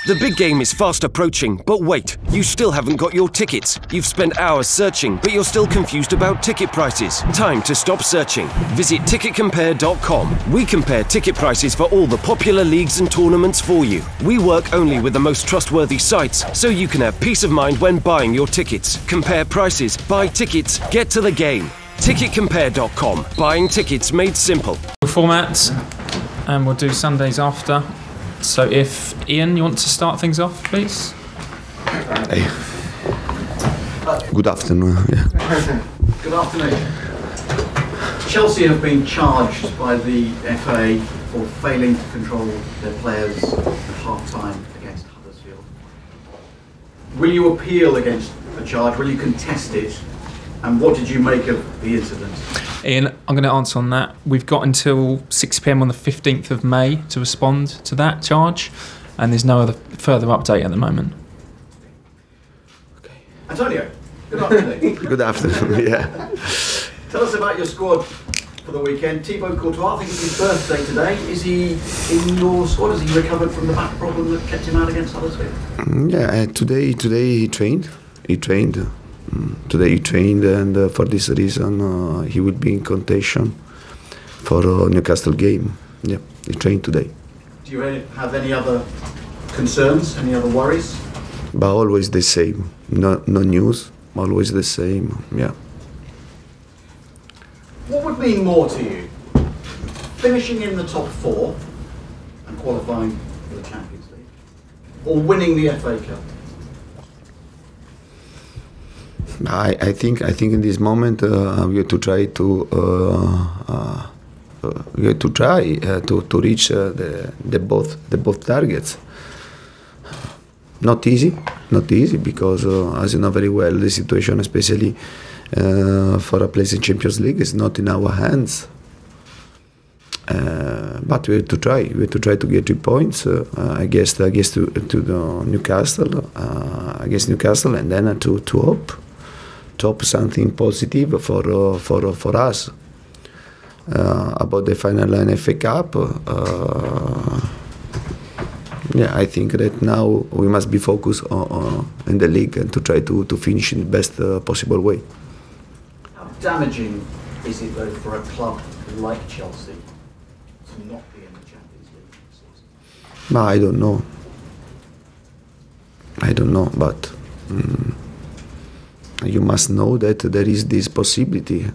The big game is fast approaching, but wait, you still haven't got your tickets. You've spent hours searching, but you're still confused about ticket prices. Time to stop searching. Visit ticketcompare.com. We compare ticket prices for all the popular leagues and tournaments for you. We work only with the most trustworthy sites, so you can have peace of mind when buying your tickets. Compare prices, buy tickets, get to the game. Ticketcompare.com. Buying tickets made simple. Format, and we'll do Sundays after. So if Ian, you want to start things off, please? Hey. Good afternoon. Yeah. Good afternoon. Chelsea have been charged by the FA for failing to control their players at half-time against Huddersfield. Will you appeal against the charge? Will you contest it? And what did you make of the incident? Ian, I'm going to answer on that. We've got until 6 p.m. on the 15th of May to respond to that charge, and there's no other further update at the moment. Okay. Antonio, good afternoon. Good afternoon, yeah. Tell us about your squad for the weekend. Thibaut Courtois, I think it's his birthday today. Is he in your squad? Has he recovered from the back problem that kept him out against Huddersfield? Yeah, today he trained. Today he trained, and for this reason he will be in contention for Newcastle game. Yeah, he trained today. Do you have any other concerns, any other worries? But always the same. No news. Always the same. Yeah. What would mean more to you? Finishing in the top 4 and qualifying for the Champions League, or winning the FA Cup? I think in this moment we have to try to reach the both targets. Not easy because as you know very well, the situation, especially for a place in Champions League, is not in our hands. But we have to try. We have to try to get 3 points. I guess to the Newcastle, against Newcastle, and then to hope something positive for us. About the final FA Cup, yeah, I think that now we must be focused in the league and to try to finish in the best possible way. How damaging is it though for a club like Chelsea to not be in the Champions League this season? No, I don't know, but you must know that there is this possibility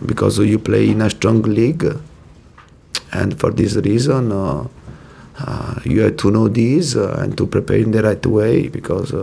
because you play in a strong league, and for this reason you have to know this and to prepare in the right way, because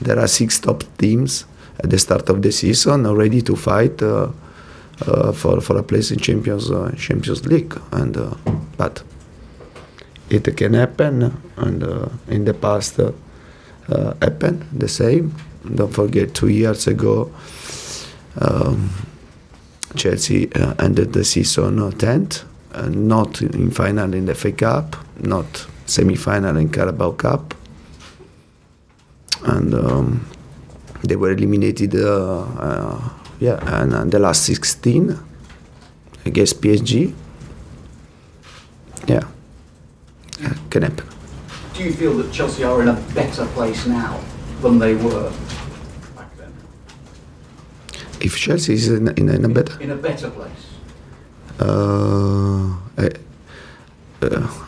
there are 6 top teams at the start of the season ready to fight for a place in Champions League, and but it can happen, and in the past happened the same. Don't forget 2 years ago Chelsea ended the season 10th, not in final in the FA Cup, not semi-final in Carabao Cup, and they were eliminated and the last 16 against PSG. Yeah, can happen. Do you feel that Chelsea are in a better place now than they were back then? If Chelsea is in a better place.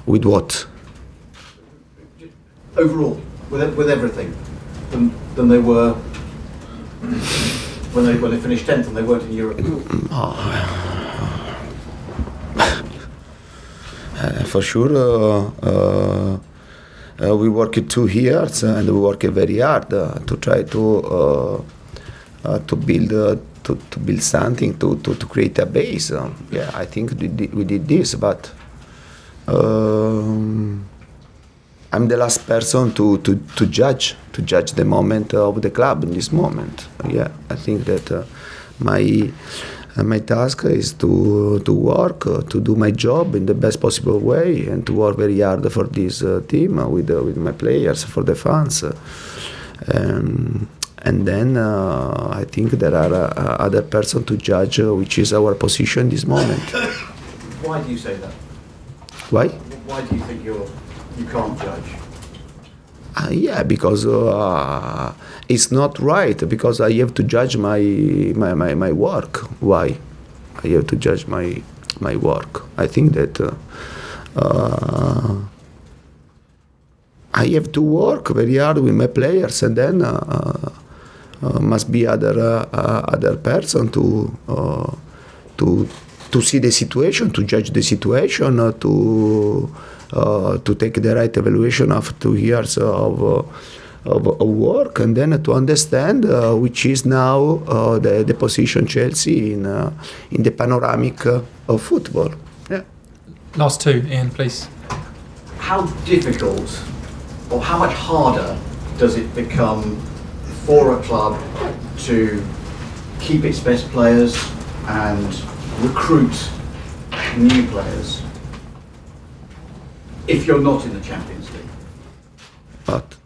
With what? Overall, with everything, than they were when they finished 10th and they weren't in Europe. For sure. We worked 2 years and we worked very hard to try to build something, to create a base. Yeah, I think we did this, but I'm the last person to judge the moment of the club in this moment. Yeah, I think that my task is to work, to do my job in the best possible way, and to work very hard for this team with my players, for the fans. And then I think there are other persons to judge which is our position in this moment. Why do you say that? Why? Why do you think you can't judge? Yeah, because it's not right, because I have to judge my work. Why? I have to judge my work. I think that I have to work very hard with my players, and then must be other person to see the situation, to judge the situation, to take the right evaluation after 2 years of work, and then to understand which is now the position Chelsea in the panoramic of football. Yeah. Last two, Ian, please. How difficult or how much harder does it become for a club to keep its best players and recruit new players if you're not in the Champions League? But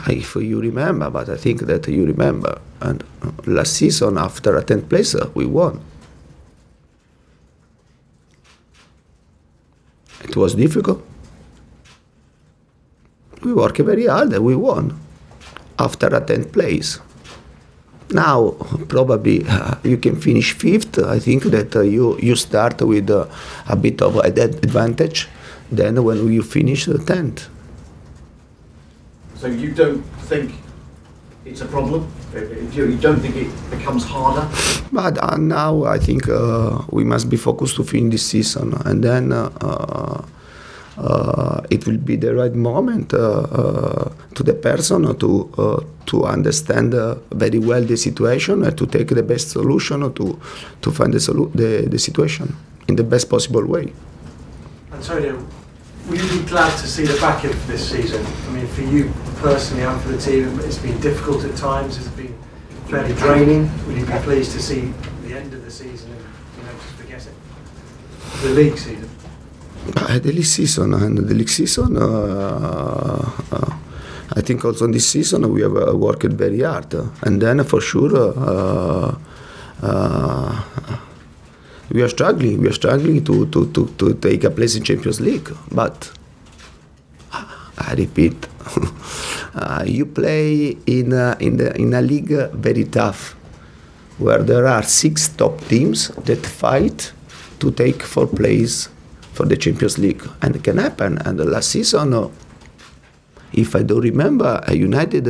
if you remember, but I think that you remember, and last season after a 10th place we won. It was difficult. We worked very hard and we won after a 10th place. Now probably you can finish 5th. I think that you start with a bit of an advantage then when you finish 10th. So you don't think it's a problem? You don't think it becomes harder? But now I think we must be focused to finish this season, and then it will be the right moment to the person to understand very well the situation and to take the best solution to find the situation in the best possible way. Antonio, will you be glad to see the back of this season? I mean, for you personally and for the team, it's been difficult at times. It's been fairly draining. Will you be pleased to see the end of the season and just forget it? The league season. The league season I think also in this season we have worked very hard, and then for sure we are struggling to take a place in Champions League. But I repeat, you play in a league very tough, where there are 6 top teams that fight to take 4th place for the Champions League, and it can happen. And the last season, if I don't remember, United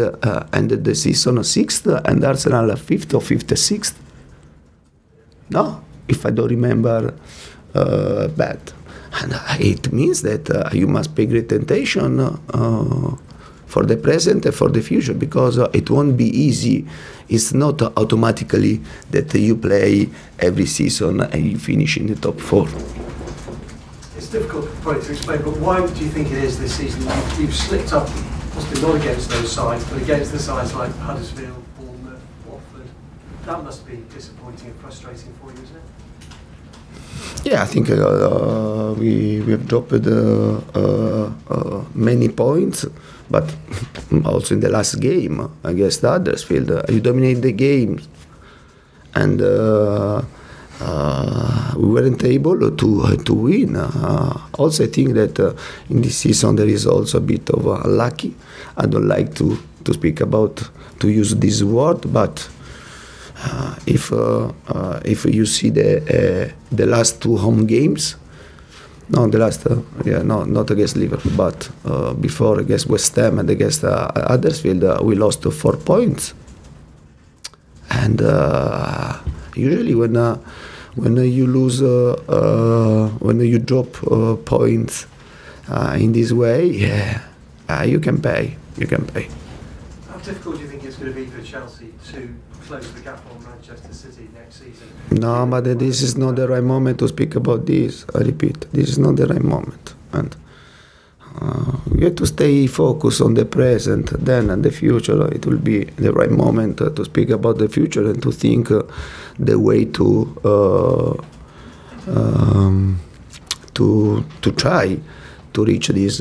ended the season 6th and Arsenal 5th or 6th. No, if I don't remember bad. And it means that you must pay great attention for the present and for the future, because it won't be easy. It's not automatically that you play every season and you finish in the top 4. It's difficult probably to explain, but why do you think it is this season you've slipped up, possibly not against those sides, but against the sides like Huddersfield, Bournemouth, Watford? That must be disappointing and frustrating for you, isn't it? Yeah, I think we have dropped many points, but also in the last game against Huddersfield, you dominate the game, and we weren't able to win. Also, I think that in this season there is also a bit of unlucky. I don't like to speak about, to use this word, but if you see the last 2 home games, not against Liverpool, but before against West Ham and against Huddersfield, we lost 4 points. And usually when you lose, when you drop points in this way, you can pay. How difficult do you think it's going to be for Chelsea to close the gap on Manchester City next season? No, but this is not the right moment to speak about this. I repeat, this is not the right moment, and we have to stay focused on the present. Then, in the future, it will be the right moment to speak about the future and to think the way to try to reach these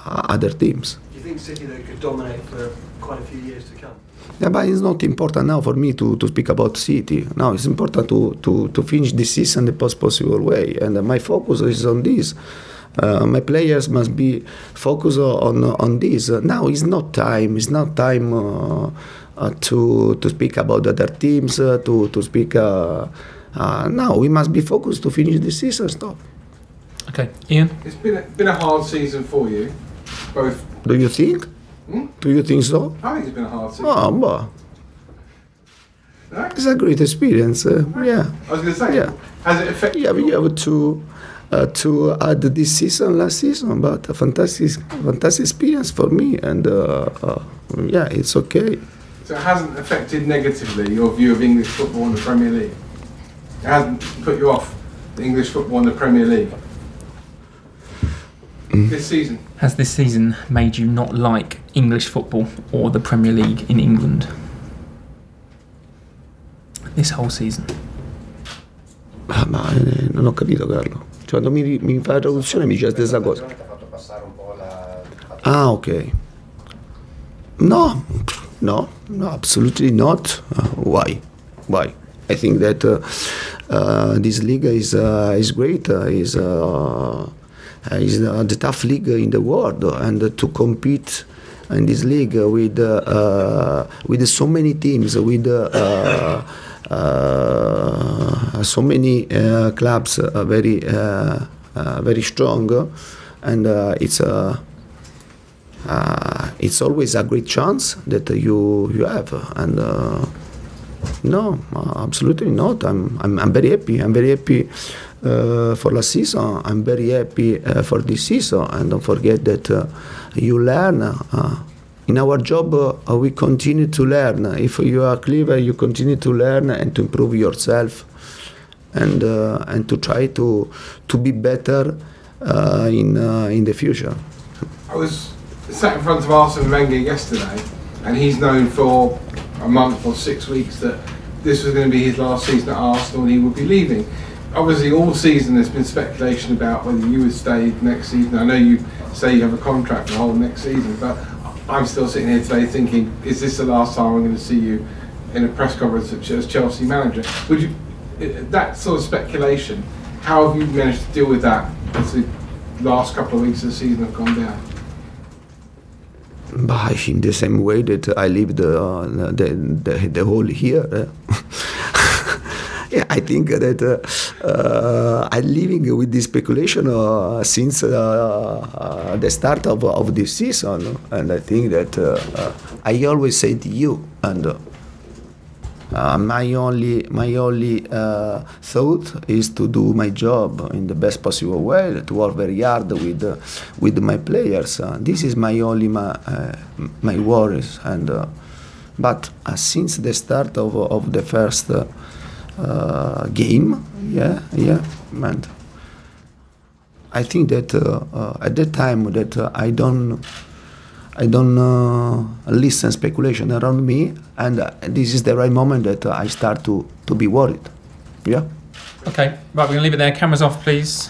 other teams. Do you think City though could dominate for quite a few years to come? Yeah, but it's not important now for me to speak about City. Now it's important to finish this season the best possible way, and my focus is on this. My players must be focused on this. Now it's not time. It's not time to speak about other teams. To speak. Now we must be focused to finish the season. Stop. Okay, Ian. It's been a hard season for you, both. Do you think? Do you think so? I think it's been a hard season. Oh, but No? it's a great experience. Yeah. I was going to say, Yeah. has it affected Yeah, we have to add this season, last season, but a fantastic experience for me, and yeah, it's okay. So it hasn't affected negatively your view of English football in the Premier League? It hasn't put you off the English football in the Premier League? This season? Has this season made you not like English football or the Premier League in England? This whole season. Ma non ho capito, Carlo. Cioè, quando mi fa la traduzione mi dice la stessa cosa. Ah, ok. No, absolutely not. Why? I think that this league is great. Is the tough league in the world, and to compete in this league with so many teams, with so many clubs, very strong, and it's always a great chance that you have, and no, absolutely not. I'm very happy. I'm very happy for last season. I'm very happy for this season. And don't forget that you learn. In our job, we continue to learn. If you are clever, you continue to learn and to improve yourself, and to try to be better in the future. I was sat in front of Arsene Wenger yesterday, and he's known for a month or 6 weeks that this was going to be his last season at Arsenal and he would be leaving. Obviously all season there's been speculation about whether you would stay next season. I know you say you have a contract for the whole next season, but I'm still sitting here today thinking, is this the last time I'm going to see you in a press conference as Chelsea manager? Would you, that sort of speculation, how have you managed to deal with that as the last couple of weeks of the season have gone down? But in the same way that I lived the whole year. Yeah, I think that I'm living with this speculation since the start of this season, and I think that I always say to you, and my only thought is to do my job in the best possible way, to work very hard with my players. This is my worries, and but since the start of the first game, and I think that at that time that I don't listen speculation around me, and this is the right moment that I start to be worried. Yeah. Okay, right, we're going to leave it there. Cameras off, please.